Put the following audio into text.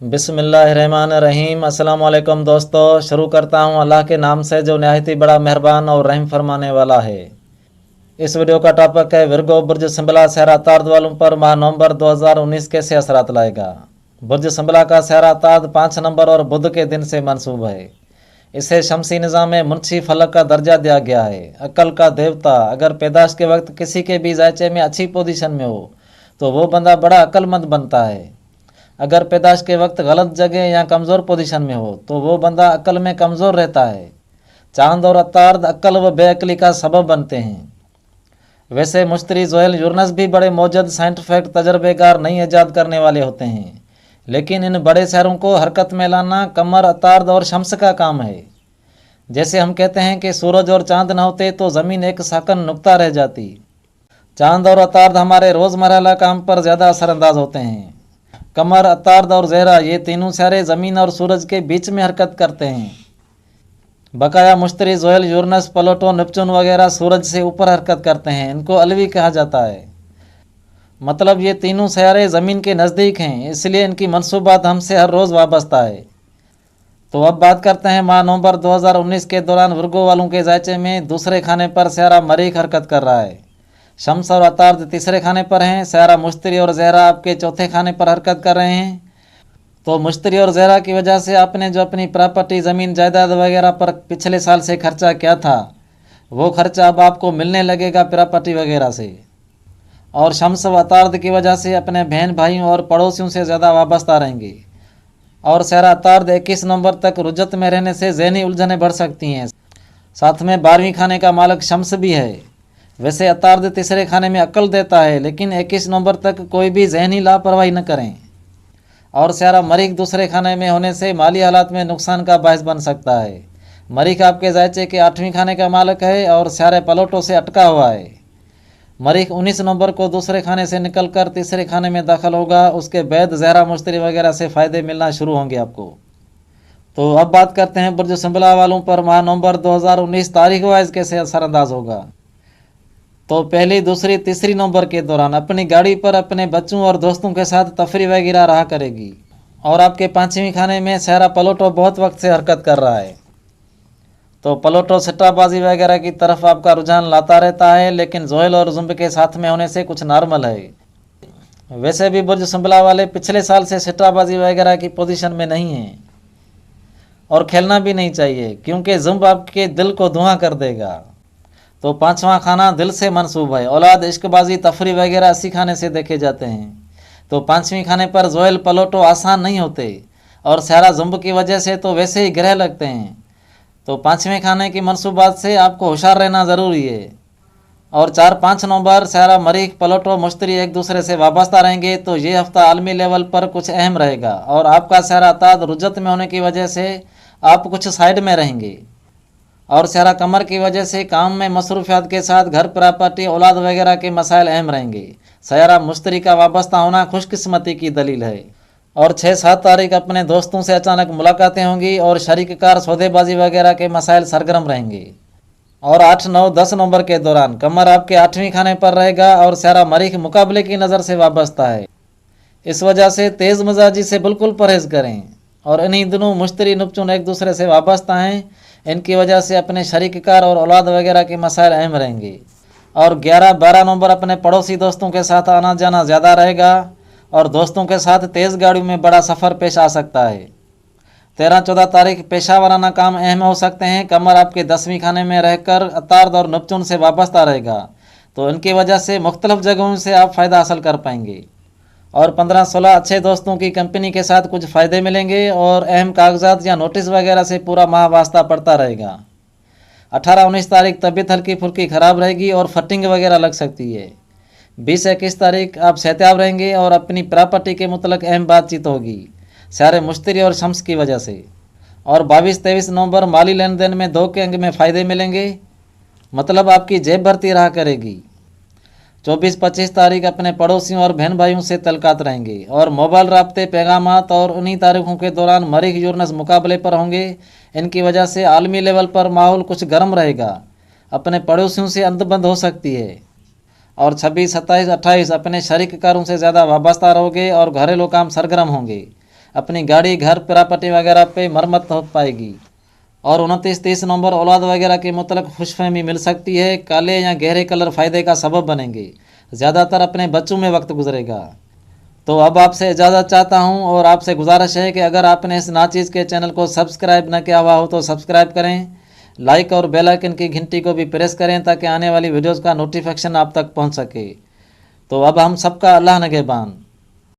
बिस्मिल्लाहिर्रहमानिर्रहीम। अस्सलाम वालेकुम दोस्तों, शुरू करता हूँ अल्लाह के नाम से जो नहायत ही बड़ा मेहरबान और रहम फरमाने वाला है। इस वीडियो का टॉपिक है विर्गो बुर्ज सिंबला सहरा तार्द वालों पर माह नवंबर 2019 कैसे असरात लाएगा। बुर्ज सिंबला का सहरा तार्द 5 नंबर और बुध के दिन से मंसूब है। इसे शमसी निज़ाम में मुंशी फलक का दर्जा दिया गया है। अक्ल का देवता अगर पैदाश के वक्त किसी के भी जायचे में अच्छी पोजीशन में हो तो वो बंदा बड़ा अक्लमंद बनता है। अगर पैदाश के वक्त गलत जगह या कमज़ोर पोजीशन में हो तो वो बंदा अक्ल में कमज़ोर रहता है। चांद और अतार्द अक्ल व बेअक्ली का सबब बनते हैं। वैसे मुश्तरी जोहेल यूरनस भी बड़े मौजूद साइंटिफिक तजर्बेकार नहीं ईजाद करने वाले होते हैं, लेकिन इन बड़े शहरों को हरकत में लाना कमर, अतार्द और शम्स का काम है। जैसे हम कहते हैं कि सूरज और चांद न होते तो ज़मीन एक साकन नुक्ता रह जाती। चांद और अतार्द हमारे रोज़मर्रा काम पर ज़्यादा असरअंदाज होते हैं। कमर, अतार्द और ज़हरा ये तीनों सारे ज़मीन और सूरज के बीच में हरकत करते हैं। बकाया मुश्तरी जोहेल यूरनस, प्लूटो, नेपच्यून वगैरह सूरज से ऊपर हरकत करते हैं। इनको अलवी कहा जाता है। मतलब ये तीनों सैयारे ज़मीन के नज़दीक हैं, इसलिए इनकी मनसूबात हमसे हर रोज़ वाबस्ता है। तो अब बात करते हैं माह नवंबर 2019 के दौरान विर्गो वालों के जायचे में दूसरे खाने पर सैयारा मरीख हरकत कर रहा है। शम्स और अतार्द तीसरे खाने पर हैं। सैयारा मुश्तरी और ज़हरा आपके चौथे खाने पर हरकत कर रहे हैं। तो मुश्तरी और ज़हरा की वजह से आपने जो अपनी प्रॉपर्टी, ज़मीन, जायदाद वगैरह पर पिछले साल से खर्चा किया था वो खर्चा अब आपको मिलने लगेगा प्रॉपर्टी वगैरह से। और शम्स व अतार्द की वजह से अपने बहन भाइयों और पड़ोसियों से ज़्यादा वाबस्ता रहेंगे। और सैयारा अतार्द 21 नवंबर तक रुजत में रहने से ज़हनी उलझनें बढ़ सकती हैं। साथ में 12वीं खाने का मालिक शम्स भी है। वैसे अतार्द तीसरे खाने में अक्ल देता है, लेकिन 21 नवंबर तक कोई भी जहनी लापरवाही न करें। और सैयारा मरीख दूसरे खाने में होने से माली हालात में नुकसान का बायस बन सकता है। मरीख आपके जायचे के 8वीं खाने का मालिक है और सैयारे प्लूटो से अटका हुआ है। मरीख 19 नवंबर को दूसरे खाने से निकलकर तीसरे खाने में दाखिल होगा। उसके बाद ज़हरा, मुश्तरी वगैरह से फ़ायदे मिलना शुरू होंगे आपको। तो अब बात करते हैं बुर्ज सिंबला वालों पर माह नवंबर 2019 तारीख वाइज कैसे असरअंदाज होगा। तो पहली, दूसरी, तीसरी नवंबर के दौरान अपनी गाड़ी पर अपने बच्चों और दोस्तों के साथ तफरी वगैरह रहा करेगी। और आपके 5वीं खाने में सैयारा प्लूटो बहुत वक्त से हरकत कर रहा है। तो प्लूटो सट्टाबाजी वगैरह की तरफ आपका रुझान लाता रहता है, लेकिन जोहेल और जुम्ब के साथ में होने से कुछ नॉर्मल है। वैसे भी बुर्ज सिंबला वाले पिछले साल से सट्टाबाजी वगैरह की पोजीशन में नहीं हैं और खेलना भी नहीं चाहिए, क्योंकि जुम्ब आपके दिल को धुआं कर देगा। तो 5वां खाना दिल से मंसूब है। औलाद, इश्कबाजी, तफरी वगैरह इसी खाने से देखे जाते हैं। तो 5वीं खाने पर जोहेल प्लूटो आसान नहीं होते और सैयारा जुम्ब की वजह से तो वैसे ही ग्रह लगते हैं। तो 5वें खाने की मनसूबात से आपको होशियार रहना ज़रूरी है। और 4-5 नवंबर सैयारा मरीख, प्लूटो, मुश्तरी एक दूसरे से वाबस्ता रहेंगे, तो ये हफ्ता आलमी लेवल पर कुछ अहम रहेगा। और आपका सैयारा अतार्द रुजत में होने की वजह से आप कुछ साइड में रहेंगे। और सैयारा कमर की वजह से काम में मसरूफियात के साथ घर, प्रॉपर्टी, औलाद वगैरह के मसाइल अहम रहेंगे। सैयारा मुश्तरी का वाबस्ता होना खुशकिस्मती की दलील है। और 6-7 तारीख अपने दोस्तों से अचानक मुलाकातें होंगी और शरीककार, सौदेबाजी वगैरह के मसाइल सरगर्म रहेंगे। और 8, 9, 10 नवंबर के दौरान कमर आपके 8वीं खाने पर रहेगा और सैयारा मरीख मुकाबले की नज़र से वाबस्ता है। इस वजह से तेज़ मिजाजी से बिल्कुल परहेज़ करें। और इन्हीं दिनों मुश्तरी, नेपच्यून एक दूसरे से वाबस्ता हैं। इनकी वजह से अपने शरीककार और औलाद वगैरह के मसाइल अहम रहेंगे। और 11-12 नवंबर अपने पड़ोसी दोस्तों के साथ आना जाना ज़्यादा रहेगा और दोस्तों के साथ तेज़ गाड़ियों में बड़ा सफ़र पेश आ सकता है। 13-14 तारीख पेशा वाराना काम अहम हो सकते हैं। कमर आपके 10वीं खाने में रहकर अतार्द और नेपच्यून से वाबस्ता रहेगा, तो इनकी वजह से मुख्तलिफ जगहों से आप फ़ायदा हासिल कर पाएंगे। और 15-16 अच्छे दोस्तों की कंपनी के साथ कुछ फ़ायदे मिलेंगे और अहम कागजात या नोटिस वगैरह से पूरा माह वास्ता पड़ता रहेगा। 18-19 तारीख तबीयत हल्की फुल्की ख़राब रहेगी और फटिंग वगैरह लग सकती है। 20-21 तारीख आप सेहतियाब रहेंगे और अपनी प्रॉपर्टी के मुतल्लिक़ अहम बातचीत होगी सैयारे मुश्तरी और शम्स की वजह से। और 22-23 नवंबर माली लेन देन में 2 के अंग में फ़ायदे मिलेंगे, मतलब आपकी जेब भरती रहा करेगी। 24-25 तारीख अपने पड़ोसियों और बहन भाइयों से तलकात रहेंगे और मोबाइल राब्ते, पैगामात और उन्हीं तारीखों के दौरान मरीख यूरनस मुकाबले पर होंगे। इनकी वजह से आलमी लेवल पर माहौल कुछ गर्म रहेगा। अपने पड़ोसियों से अंतबंध हो सकती है। और 26, 27, 28 अपने शरीक कार्यों से ज़्यादा वाबस्ता रहोगे और घरेलू काम सरगर्म होंगे। अपनी गाड़ी, घर, प्रॉपर्टी वगैरह पे मरम्मत हो पाएगी। और 29, 30 नवंबर औलाद वगैरह के मुतल्लिक़ खुशफहमी मिल सकती है। काले या गहरे कलर फ़ायदे का सबब बनेंगे। ज़्यादातर अपने बच्चों में वक्त गुजरेगा। तो अब आपसे इजाज़त चाहता हूं और आपसे गुजारिश है कि अगर आपने इस नाचीज़ के चैनल को सब्सक्राइब न किया हुआ हो तो सब्सक्राइब करें। लाइक और बेल आइकन की घंटी को भी प्रेस करें ताकि आने वाली वीडियोज़ का नोटिफिकेशन आप तक पहुंच सके। तो अब हम सबका अल्लाह निगहबान।